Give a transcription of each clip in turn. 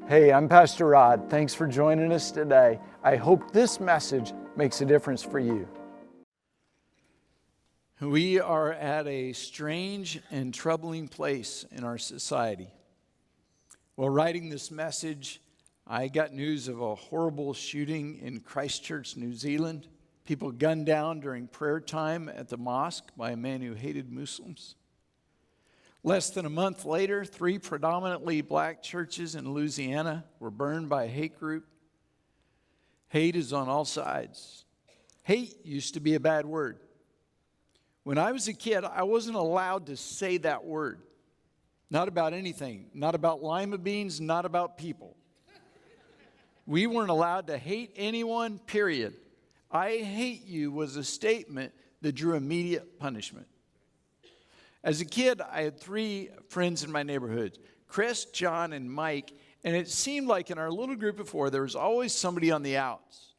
Hey, I'm Pastor Rod. Thanks for joining us today. I hope this message makes a difference for you. We are at a strange and troubling place in our society. While writing this message, I got news of a horrible shooting in Christchurch, New Zealand. People gunned down during prayer time at the mosque by a man who hated Muslims. Less than a month later, 3 predominantly black churches in Louisiana were burned by a hate group. Hate is on all sides. Hate used to be a bad word. When I was a kid, I wasn't allowed to say that word. Not about anything. Not about lima beans, not about people. We weren't allowed to hate anyone, period. I hate you was a statement that drew immediate punishment. As a kid, I had 3 friends in my neighborhood, Chris, John, and Mike, and it seemed like in our little group of 4, there was always somebody on the outs.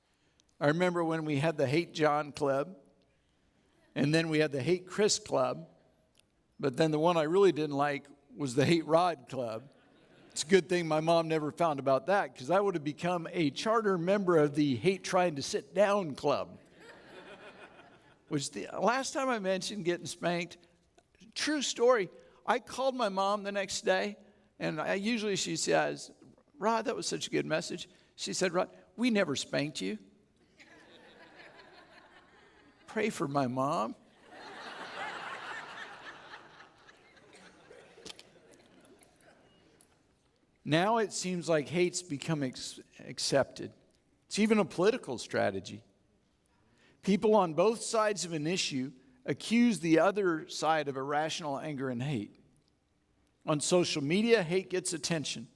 I remember when we had the Hate John Club, and then we had the Hate Chris Club, but then the one I really didn't like was the Hate Rod Club. It's a good thing my mom never found about that, because I would have become a charter member of the Hate Trying to Sit Down Club. Which the last time I mentioned getting spanked, true story, I called my mom the next day, and usually she says, Rod, that was such a good message. She said, Rod, we never spanked you. Pray for my mom. Now it seems like hate's become accepted. It's even a political strategy. People on both sides of an issue accuse the other side of irrational anger and hate. On social media, hate gets attention.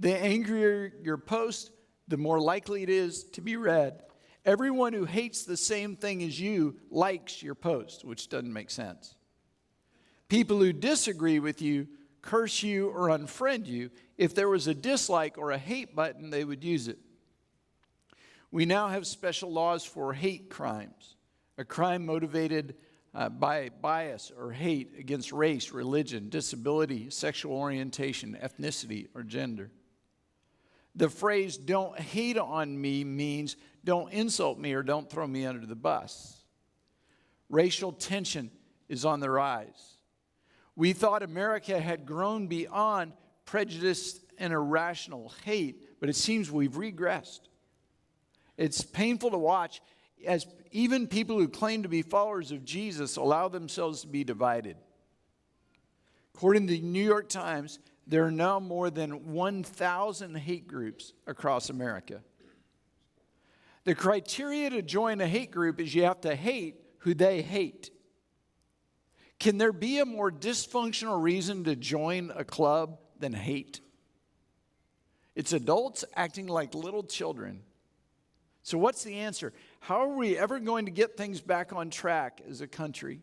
The angrier your post, the more likely it is to be read. Everyone who hates the same thing as you likes your post, which doesn't make sense. People who disagree with you curse you or unfriend you. If there was a dislike or a hate button, they would use it. We now have special laws for hate crimes. A crime motivated by bias or hate against race, religion, disability, sexual orientation, ethnicity, or gender. The phrase, don't hate on me, means don't insult me or don't throw me under the bus. Racial tension is on the rise. We thought America had grown beyond prejudice and irrational hate, but it seems we've regressed. It's painful to watch as even people who claim to be followers of Jesus allow themselves to be divided. According to the New York Times, there are now more than 1,000 hate groups across America. The criteria to join a hate group is you have to hate who they hate. Can there be a more dysfunctional reason to join a club than hate? It's adults acting like little children. So what's the answer? How are we ever going to get things back on track as a country?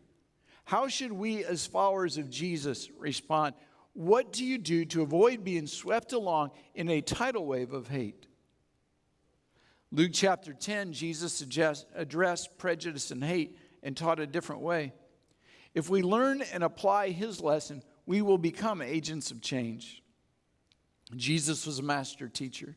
How should we as followers of Jesus respond? What do you do to avoid being swept along in a tidal wave of hate? Luke chapter 10, Jesus addressed prejudice and hate and taught a different way. If we learn and apply his lesson, we will become agents of change. Jesus was a master teacher.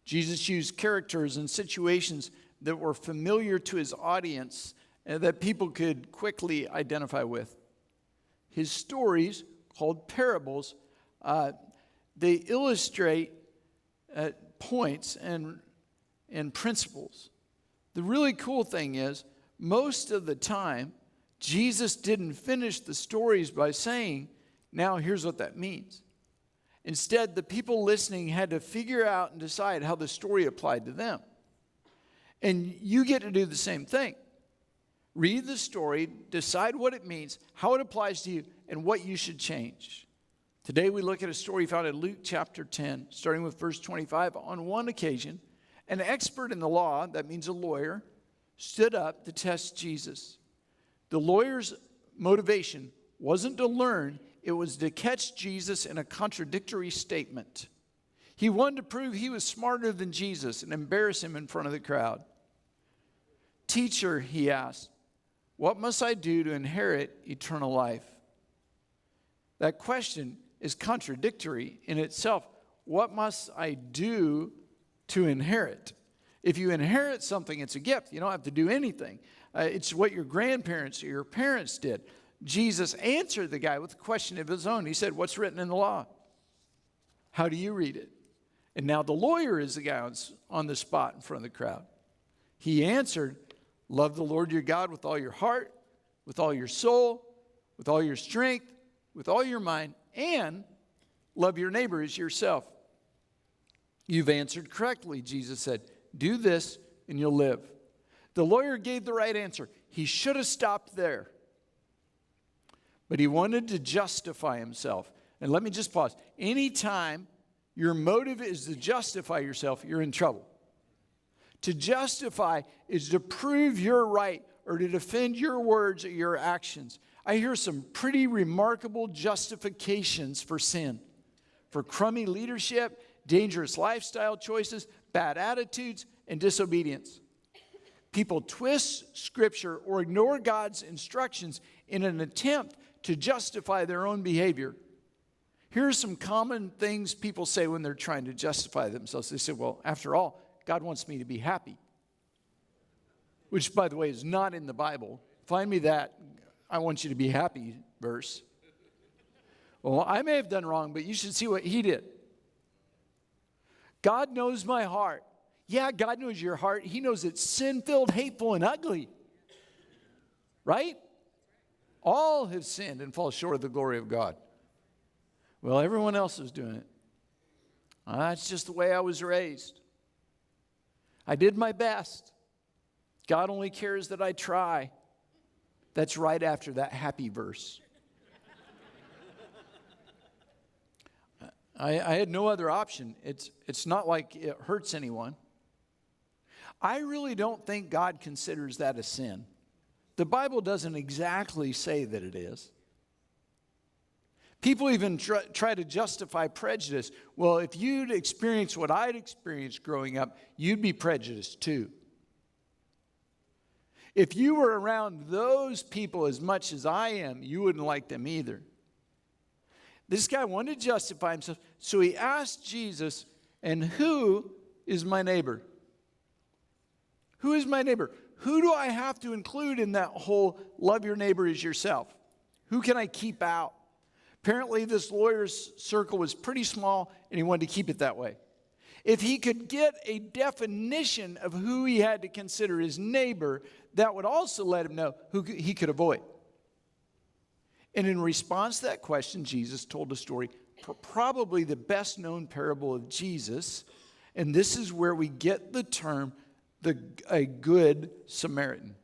Jesus used characters and situations that were familiar to his audience and that people could quickly identify with. His stories, called parables, they illustrate points and principles. The really cool thing is, most of the time, Jesus didn't finish the stories by saying, now here's what that means. Instead, the people listening had to figure out and decide how the story applied to them. And you get to do the same thing. Read the story, decide what it means, how it applies to you, and what you should change. Today we look at a story found in Luke chapter 10, starting with verse 25. On one occasion, an expert in the law, that means a lawyer, stood up to test Jesus. The lawyer's motivation wasn't to learn, it was to catch Jesus in a contradictory statement. He wanted to prove he was smarter than Jesus and embarrass him in front of the crowd. Teacher, he asked, what must I do to inherit eternal life? That question is contradictory in itself. what must I do to inherit? If you inherit something, it's a gift. You don't have to do anything. It's what your grandparents or your parents did. Jesus answered the guy with a question of his own. He said, what's written in the law? How do you read it? And now the lawyer is the guy on the spot in front of the crowd. He answered, love the Lord your God with all your heart, with all your soul, with all your strength, with all your mind, and love your neighbor as yourself. You've answered correctly, Jesus said. Do this and you'll live. The lawyer gave the right answer. He should have stopped there. But he wanted to justify himself. And let me just pause. Anytime your motive is to justify yourself, you're in trouble. To justify is to prove you're right or to defend your words or your actions. I hear some pretty remarkable justifications for sin, for crummy leadership, dangerous lifestyle choices, bad attitudes, and disobedience. People twist Scripture or ignore God's instructions in an attempt to justify their own behavior. Here are some common things people say when they're trying to justify themselves. They say, well, after all, God wants me to be happy. Which, by the way, is not in the Bible. Find me that I want you to be happy verse. Well, I may have done wrong, but you should see what he did. God knows my heart. Yeah, God knows your heart. He knows it's sin-filled, hateful, and ugly. Right? All have sinned and fall short of the glory of God. Well, everyone else is doing it. That's just the way I was raised. I did my best. God only cares that I try. That's right after that happy verse. I had no other option. It's not like it hurts anyone. I really don't think God considers that a sin. The Bible doesn't exactly say that it is. People even try to justify prejudice. Well, if you'd experienced what I'd experienced growing up, you'd be prejudiced too. If you were around those people as much as I am, you wouldn't like them either. This guy wanted to justify himself, so he asked Jesus, and who is my neighbor? Who is my neighbor? Who do I have to include in that whole love your neighbor as yourself? Who can I keep out? Apparently, this lawyer's circle was pretty small, and he wanted to keep it that way. If he could get a definition of who he had to consider his neighbor, that would also let him know who he could avoid. And in response to that question, Jesus told a story, probably the best known parable of Jesus. And this is where we get the term, a good Samaritan.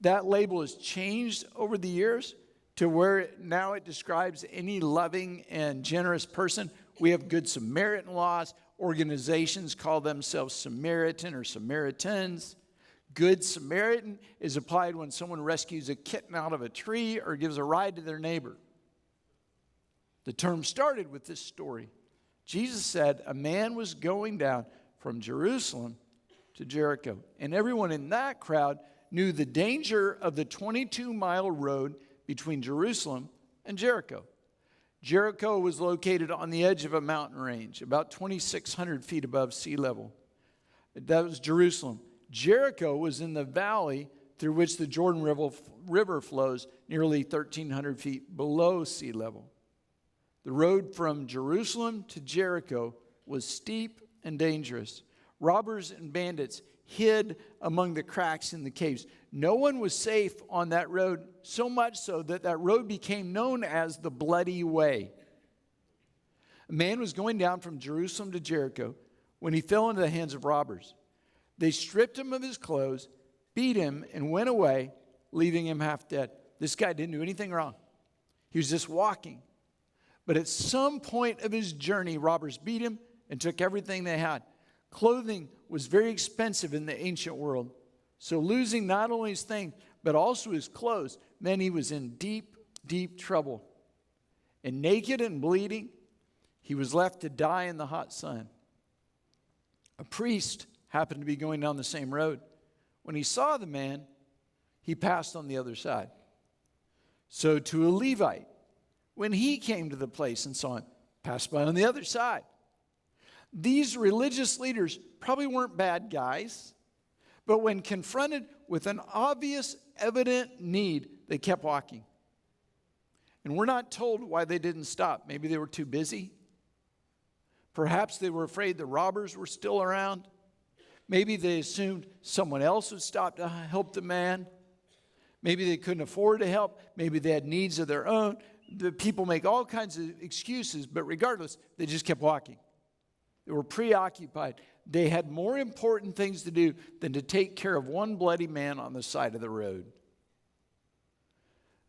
That label has changed over the years to where now it describes any loving and generous person. We have Good Samaritan laws. Organizations call themselves Samaritan or Samaritans. Good Samaritan is applied when someone rescues a kitten out of a tree or gives a ride to their neighbor. The term started with this story. Jesus said a man was going down from Jerusalem to Jericho, and everyone in that crowd knew the danger of the 22-mile road between Jerusalem and Jericho. Jericho was located on the edge of a mountain range, about 2,600 feet above sea level. That was Jerusalem. Jericho was in the valley through which the Jordan River flows, nearly 1,300 feet below sea level. The road from Jerusalem to Jericho was steep and dangerous. Robbers and bandits hid among the cracks in the caves. No one was safe on that road, so much so that that road became known as the Bloody Way. A man was going down from Jerusalem to Jericho when he fell into the hands of robbers. They stripped him of his clothes, beat him, and went away, leaving him half dead. This guy didn't do anything wrong. He was just walking. But at some point of his journey, robbers beat him and took everything they had. Clothing was very expensive in the ancient world. So losing not only his things, but also his clothes, meant he was in deep, deep trouble. And naked and bleeding, he was left to die in the hot sun. A priest happened to be going down the same road. When he saw the man, he passed on the other side. So to a Levite, when he came to the place and saw him, pass by on the other side. These religious leaders probably weren't bad guys, but when confronted with an obvious, evident need, they kept walking. And we're not told why they didn't stop. Maybe they were too busy. Perhaps they were afraid the robbers were still around. Maybe they assumed someone else would stop to help the man. Maybe they couldn't afford to help. Maybe they had needs of their own. The people make all kinds of excuses, but regardless, they just kept walking. They were preoccupied. They had more important things to do than to take care of one bloody man on the side of the road.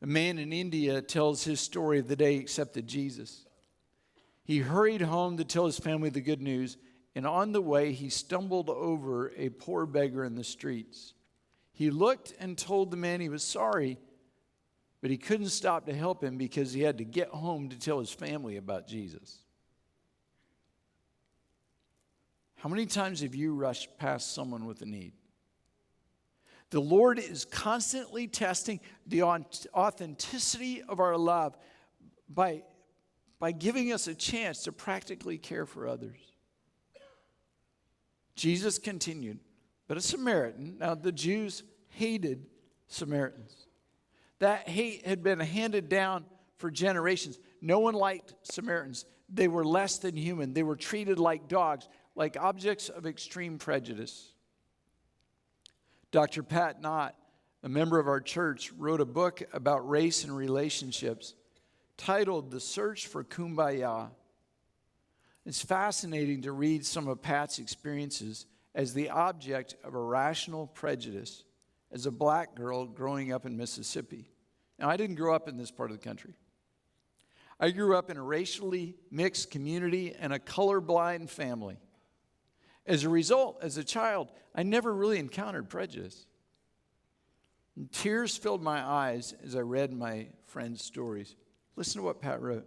A man in India tells his story of the day he accepted Jesus. He hurried home to tell his family the good news, and on the way he stumbled over a poor beggar in the streets. He looked and told the man he was sorry, but he couldn't stop to help him because he had to get home to tell his family about Jesus. How many times have you rushed past someone with a need? The Lord is constantly testing the authenticity of our love by giving us a chance to practically care for others. Jesus continued, but a Samaritan, now the Jews hated Samaritans. That hate had been handed down for generations. No one liked Samaritans. They were less than human. They were treated like dogs, like objects of extreme prejudice. Dr. Pat Knott, a member of our church, wrote a book about race and relationships titled The Search for Kumbaya. It's fascinating to read some of Pat's experiences as the object of a rational prejudice as a black girl growing up in Mississippi. Now, I didn't grow up in this part of the country. I grew up in a racially mixed community and a colorblind family. As a result, as a child, I never really encountered prejudice. And tears filled my eyes as I read my friends' stories. Listen to what Pat wrote.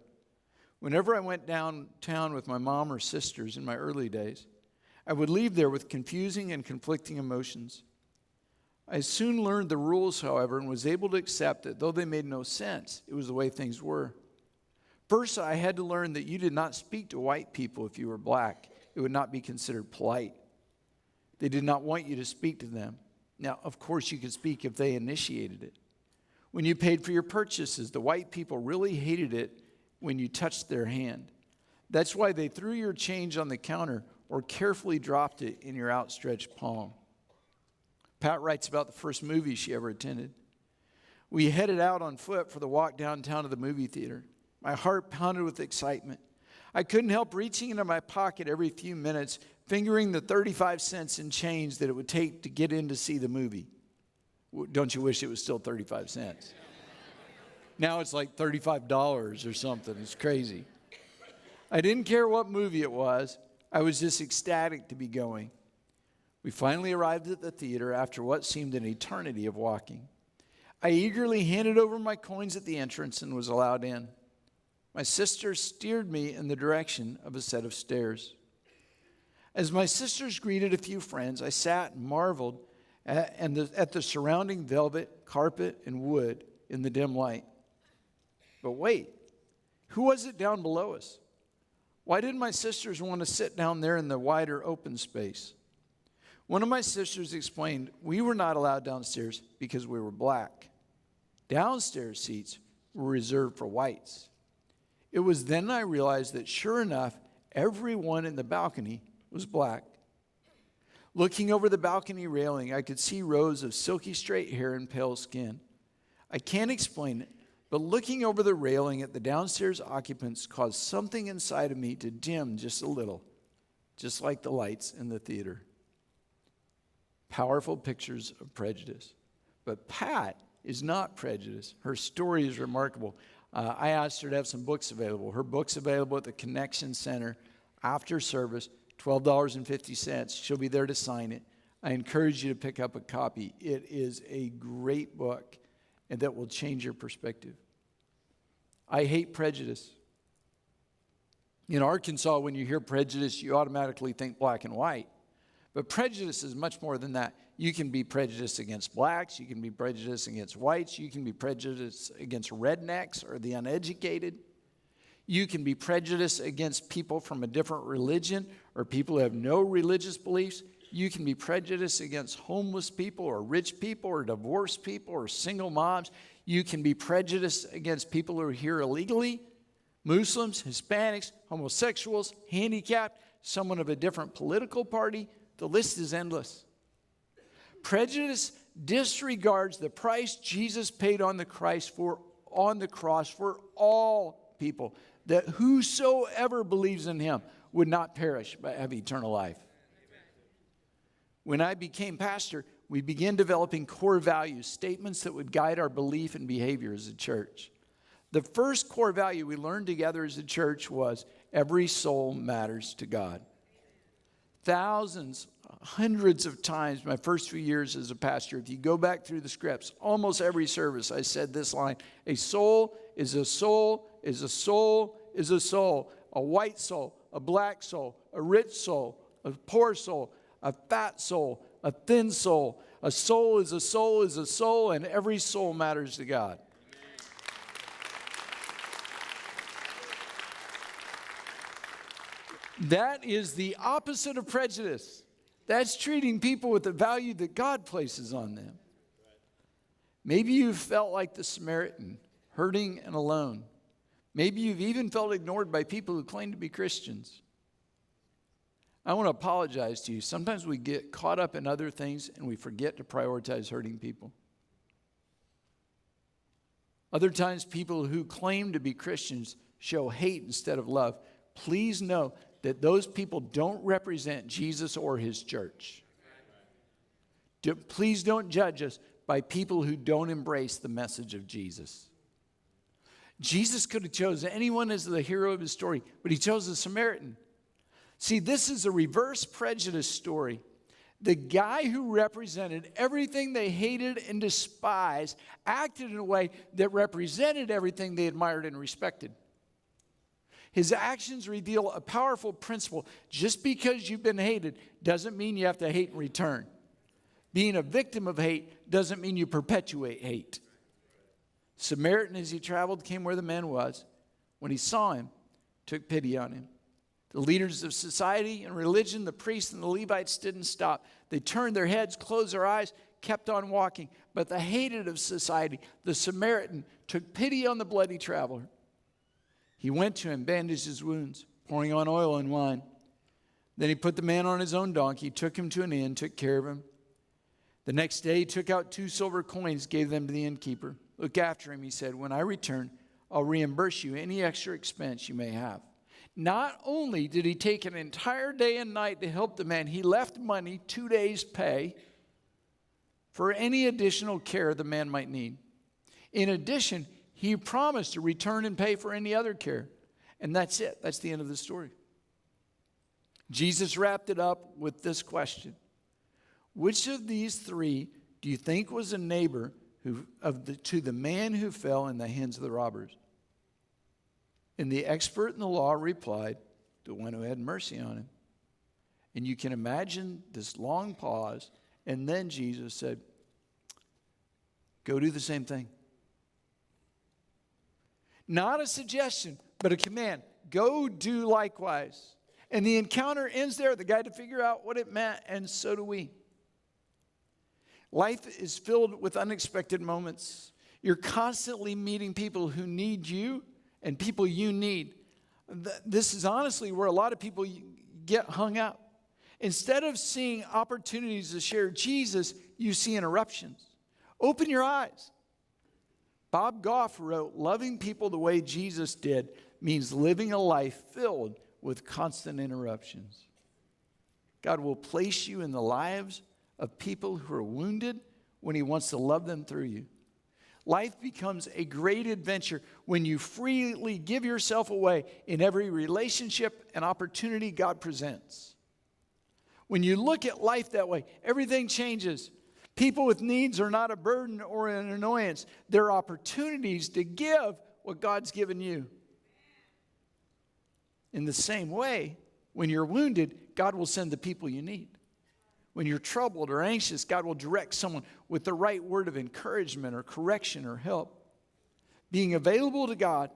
Whenever I went downtown with my mom or sisters in my early days, I would leave there with confusing and conflicting emotions. I soon learned the rules, however, and was able to accept that though they made no sense, it was the way things were. First, I had to learn that you did not speak to white people if you were black. It would not be considered polite. They did not want you to speak to them. Now, of course, you could speak if they initiated it. When you paid for your purchases, the white people really hated it when you touched their hand. That's why they threw your change on the counter or carefully dropped it in your outstretched palm. Pat writes about the first movie she ever attended. We headed out on foot for the walk downtown to the movie theater. My heart pounded with excitement. I couldn't help reaching into my pocket every few minutes, fingering the 35 cents in change that it would take to get in to see the movie. Don't you wish it was still 35 cents? Now it's like $35 or something. It's crazy. I didn't care what movie it was. I was just ecstatic to be going. We finally arrived at the theater after what seemed an eternity of walking. I eagerly handed over my coins at the entrance and was allowed in. My sister steered me in the direction of a set of stairs. As my sisters greeted a few friends, I sat and marveled at the surrounding velvet, carpet, and wood in the dim light. But wait, who was it down below us? Why didn't my sisters want to sit down there in the wider open space? One of my sisters explained we were not allowed downstairs because we were black. Downstairs seats were reserved for whites. It was then I realized that sure enough, everyone in the balcony was black. Looking over the balcony railing, I could see rows of silky straight hair and pale skin. I can't explain it, but looking over the railing at the downstairs occupants caused something inside of me to dim just a little, just like the lights in the theater. Powerful pictures of prejudice. But Pat is not prejudiced. Her story is remarkable. I asked her to have some books available. Her book's available at the Connection Center after service, $12.50. She'll be there to sign it. I encourage you to pick up a copy. It is a great book, and that will change your perspective. I hate prejudice. In Arkansas, when you hear prejudice, you automatically think black and white. But prejudice is much more than that. You can be prejudiced against blacks. You can be prejudiced against whites. You can be prejudiced against rednecks or the uneducated. You can be prejudiced against people from a different religion or people who have no religious beliefs. You can be prejudiced against homeless people or rich people or divorced people or single moms. You can be prejudiced against people who are here illegally, Muslims, Hispanics, homosexuals, handicapped, someone of a different political party. The list is endless. Prejudice disregards the price Jesus paid on the cross for all people, that whosoever believes in him would not perish but have eternal life. When I became pastor, we began developing core values, statements that would guide our belief and behavior as a church. The first core value we learned together as a church was every soul matters to God. Thousands, hundreds of times my first few years as a pastor, if you go back through the scripts, almost every service I said this line: a soul is a soul is a soul is a soul. A white soul, a black soul, a rich soul, a poor soul, a fat soul, a thin soul. A soul is a soul is a soul, and every soul matters to God. That is the opposite of prejudice. That's treating people with the value that God places on them. Maybe you felt like the Samaritan, hurting and alone. Maybe you've even felt ignored by people who claim to be Christians. I want to apologize to you. Sometimes we get caught up in other things and we forget to prioritize hurting people. Other times, people who claim to be Christians show hate instead of love. Please know that those people don't represent Jesus or his church. Please don't judge us by people who don't embrace the message of Jesus. Jesus could have chosen anyone as the hero of his story, but he chose the Samaritan. See, this is a reverse prejudice story. The guy who represented everything they hated and despised acted in a way that represented everything they admired and respected. His actions reveal a powerful principle. Just because you've been hated doesn't mean you have to hate in return. Being a victim of hate doesn't mean you perpetuate hate. Samaritan, as he traveled, came where the man was. When he saw him, took pity on him. The leaders of society and religion, the priests and the Levites, didn't stop. They turned their heads, closed their eyes, kept on walking. But the hated of society, the Samaritan, took pity on the bloody traveler. He went to him, bandaged his wounds, pouring on oil and wine. Then he put the man on his own donkey, took him to an inn, took care of him. The next day he took out 2 silver coins, gave them to the innkeeper. Look after him, he said. When I return, I'll reimburse you any extra expense you may have. Not only did he take an entire day and night to help the man, he left money, 2 days' pay, for any additional care the man might need. In addition, he promised to return and pay for any other care. And that's it. That's the end of the story. Jesus wrapped it up with this question: which of these 3 do you think was a neighbor to the man who fell in the hands of the robbers? And the expert in the law replied, the one who had mercy on him. And you can imagine this long pause, and then Jesus said, go do the same thing. Not a suggestion, but a command. Go do likewise. And the encounter ends there. The guy had to figure out what it meant, and so do we. Life is filled with unexpected moments. You're constantly meeting people who need you and people you need. This is honestly where a lot of people get hung up. Instead of seeing opportunities to share Jesus, you see interruptions. Open your eyes. Bob Goff wrote, loving people the way Jesus did means living a life filled with constant interruptions. God will place you in the lives of people who are wounded when he wants to love them through you. Life becomes a great adventure when you freely give yourself away in every relationship and opportunity God presents. When you look at life that way, everything changes. People with needs are not a burden or an annoyance. They're opportunities to give what God's given you. In the same way, when you're wounded, God will send the people you need. When you're troubled or anxious, God will direct someone with the right word of encouragement or correction or help. Being available to God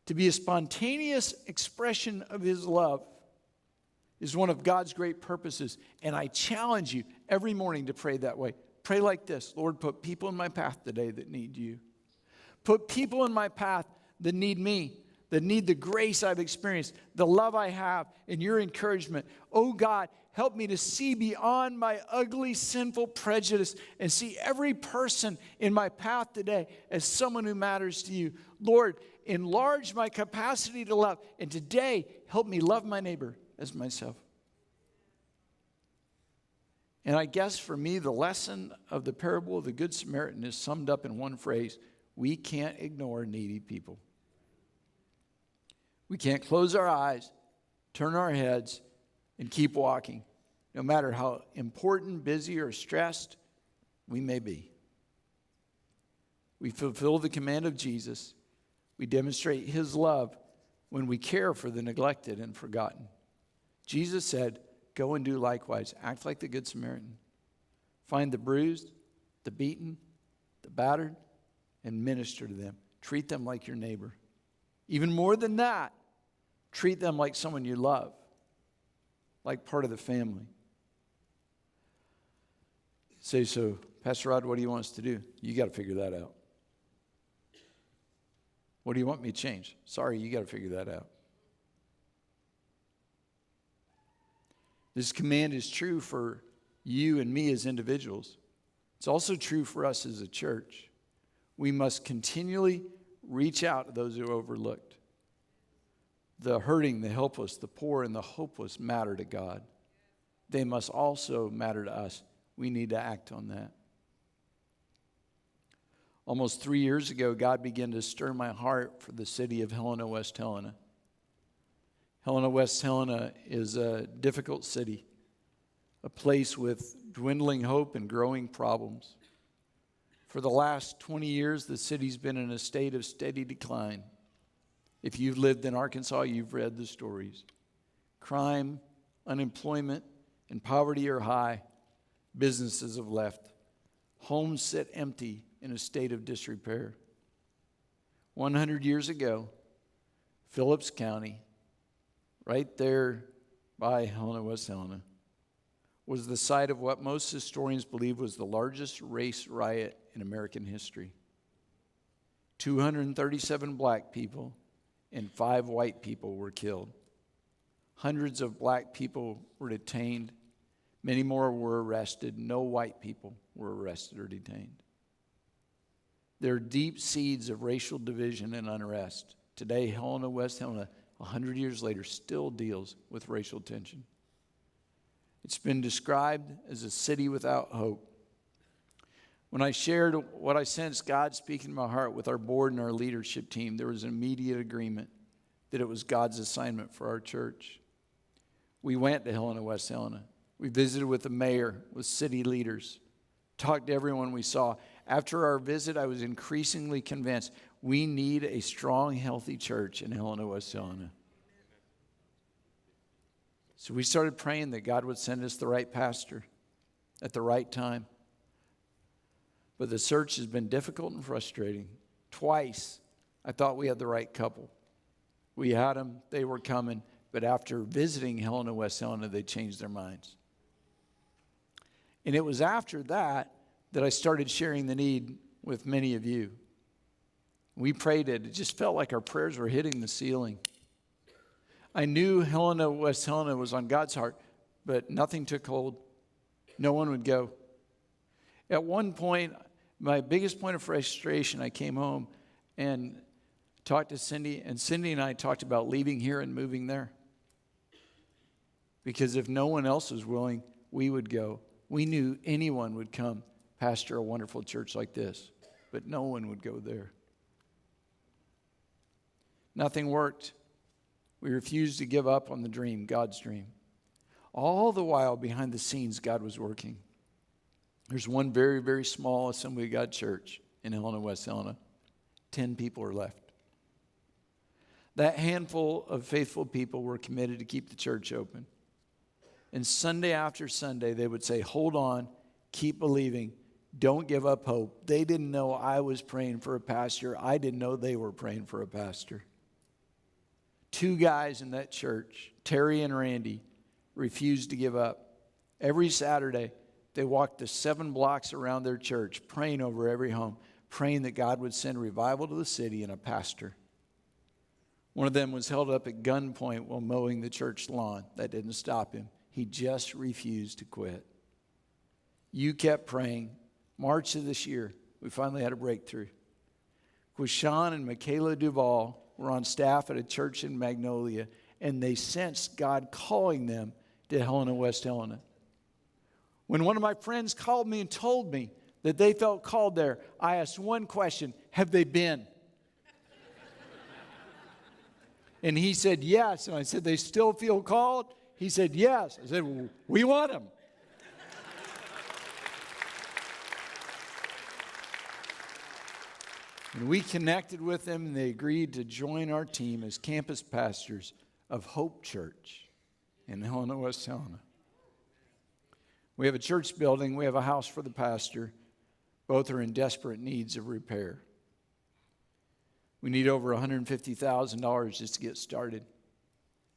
to be a spontaneous expression of his love, is one of God's great purposes. And I challenge you every morning to pray that way. Pray like this: Lord, put people in my path today that need you. Put people in my path that need me, that need the grace I've experienced, the love I have, and your encouragement. Oh God, help me to see beyond my ugly, sinful prejudice and see every person in my path today as someone who matters to you. Lord, enlarge my capacity to love, and today help me love my neighbor as myself. And I guess for me, the lesson of the parable of the Good Samaritan is summed up in one phrase: we can't ignore needy people. We can't close our eyes, turn our heads, and keep walking, no matter how important, busy, or stressed we may be. We fulfill the command of Jesus. We demonstrate his love when we care for the neglected and forgotten. Jesus said, go and do likewise. Act like the Good Samaritan. Find the bruised, the beaten, the battered, and minister to them. Treat them like your neighbor. Even more than that, treat them like someone you love, like part of the family. Say, so, Pastor Rod, what do you want us to do? You got to figure that out. What do you want me to change? Sorry, you got to figure that out. This command is true for you and me as individuals. It's also true for us as a church. We must continually reach out to those who are overlooked. The hurting, the helpless, the poor, and the hopeless matter to God. They must also matter to us. We need to act on that. Almost 3 years ago, God began to stir my heart for the city of Helena, West Helena. Helena, West Helena is a difficult city, a place with dwindling hope and growing problems. For the last 20 years, the city's been in a state of steady decline. If you've lived in Arkansas, you've read the stories. Crime, unemployment, and poverty are high. Businesses have left. Homes sit empty in a state of disrepair. 100 years ago, Phillips County, right there by Helena, West Helena, was the site of what most historians believe was the largest race riot in American history. 237 black people and 5 white people were killed. Hundreds of black people were detained. Many more were arrested. No white people were arrested or detained. There are deep seeds of racial division and unrest. Today, Helena, West Helena, 100 years later, still deals with racial tension. It's been described as a city without hope. When I shared what I sensed God speaking to my heart with our board and our leadership team, there was an immediate agreement that it was God's assignment for our church. We went to Helena, West Helena. We visited with the mayor, with city leaders, talked to everyone we saw. After our visit, I was increasingly convinced we need a strong, healthy church in Helena, West Helena. So we started praying that God would send us the right pastor at the right time. But the search has been difficult and frustrating. Twice, I thought we had the right couple. We had them, they were coming, but after visiting Helena, West Helena, they changed their minds. And it was after that I started sharing the need with many of you. We prayed it. It just felt like our prayers were hitting the ceiling. I knew Helena, West Helena was on God's heart, but nothing took hold. No one would go. At one point, my biggest point of frustration, I came home and talked to Cindy, and Cindy and I talked about leaving here and moving there. Because if no one else was willing, we would go. We knew anyone would come pastor a wonderful church like this, but no one would go there. Nothing worked. We refused to give up on the dream, God's dream. All the while, behind the scenes, God was working. There's one very, very small Assembly of God church in Helena, West Helena. 10 people are left. That handful of faithful people were committed to keep the church open. And Sunday after Sunday, they would say, hold on, keep believing, don't give up hope. They didn't know I was praying for a pastor. I didn't know they were praying for a pastor. 2 guys in that church, Terry and Randy, refused to give up. Every Saturday, they walked the 7 blocks around their church, praying over every home, praying that God would send revival to the city and a pastor. One of them was held up at gunpoint while mowing the church lawn. That didn't stop him. He just refused to quit. You kept praying. March of this year, we finally had a breakthrough. Quishan and Michaela Duvall were on staff at a church in Magnolia, and they sensed God calling them to Helena, West Helena. When one of my friends called me and told me that they felt called there, I asked one question: have they been? And he said yes. And I said, they still feel called? He said yes. I said, well, we want them. And we connected with them, and they agreed to join our team as campus pastors of Hope Church in Helena, West Helena. We have a church building. We have a house for the pastor. Both are in desperate needs of repair. We need over $150,000 just to get started.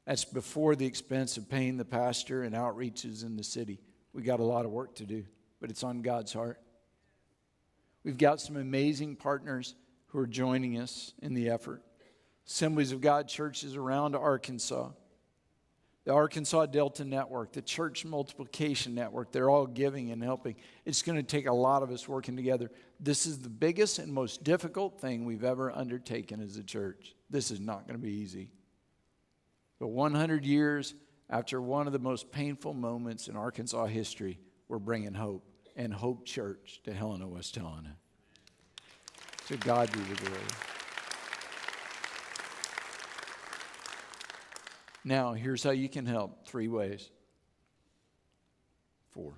That's before the expense of paying the pastor and outreaches in the city. We got a lot of work to do, but it's on God's heart. We've got some amazing partners who are joining us in the effort. Assemblies of God churches around Arkansas. The Arkansas Delta Network, the Church Multiplication Network, they're all giving and helping. It's going to take a lot of us working together. This is the biggest and most difficult thing we've ever undertaken as a church. This is not going to be easy. But 100 years after one of the most painful moments in Arkansas history, we're bringing hope and Hope Church to Helena, West Helena. To God be the glory. Now, here's how you can help. 3 ways. 4.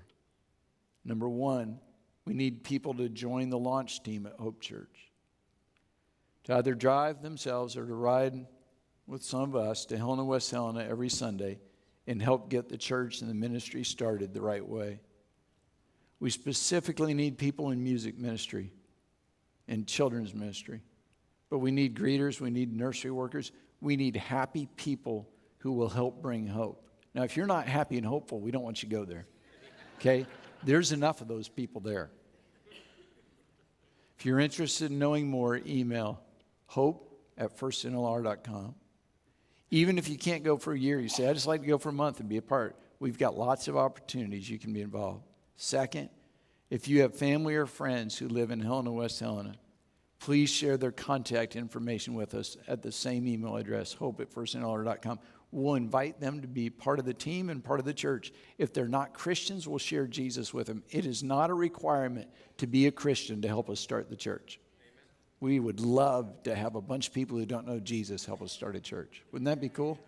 Number 1, we need people to join the launch team at Hope Church. To either drive themselves or to ride with some of us to Helena, West Helena every Sunday and help get the church and the ministry started the right way. We specifically need people in music ministry and children's ministry. But we need greeters, we need nursery workers, we need happy people who will help bring hope. Now, if you're not happy and hopeful, we don't want you to go there. Okay? There's enough of those people there. If you're interested in knowing more, email hope@firstnlr.com. Even if you can't go for a year, you say, I'd just like to go for a month and be a part. We've got lots of opportunities you can be involved. Second, if you have family or friends who live in Helena, West Helena, please share their contact information with us at the same email address, hope@firstnlr.com. We'll invite them to be part of the team and part of the church. If they're not Christians, we'll share Jesus with them. It is not a requirement to be a Christian to help us start the church. Amen. We would love to have a bunch of people who don't know Jesus help us start a church. Wouldn't that be cool?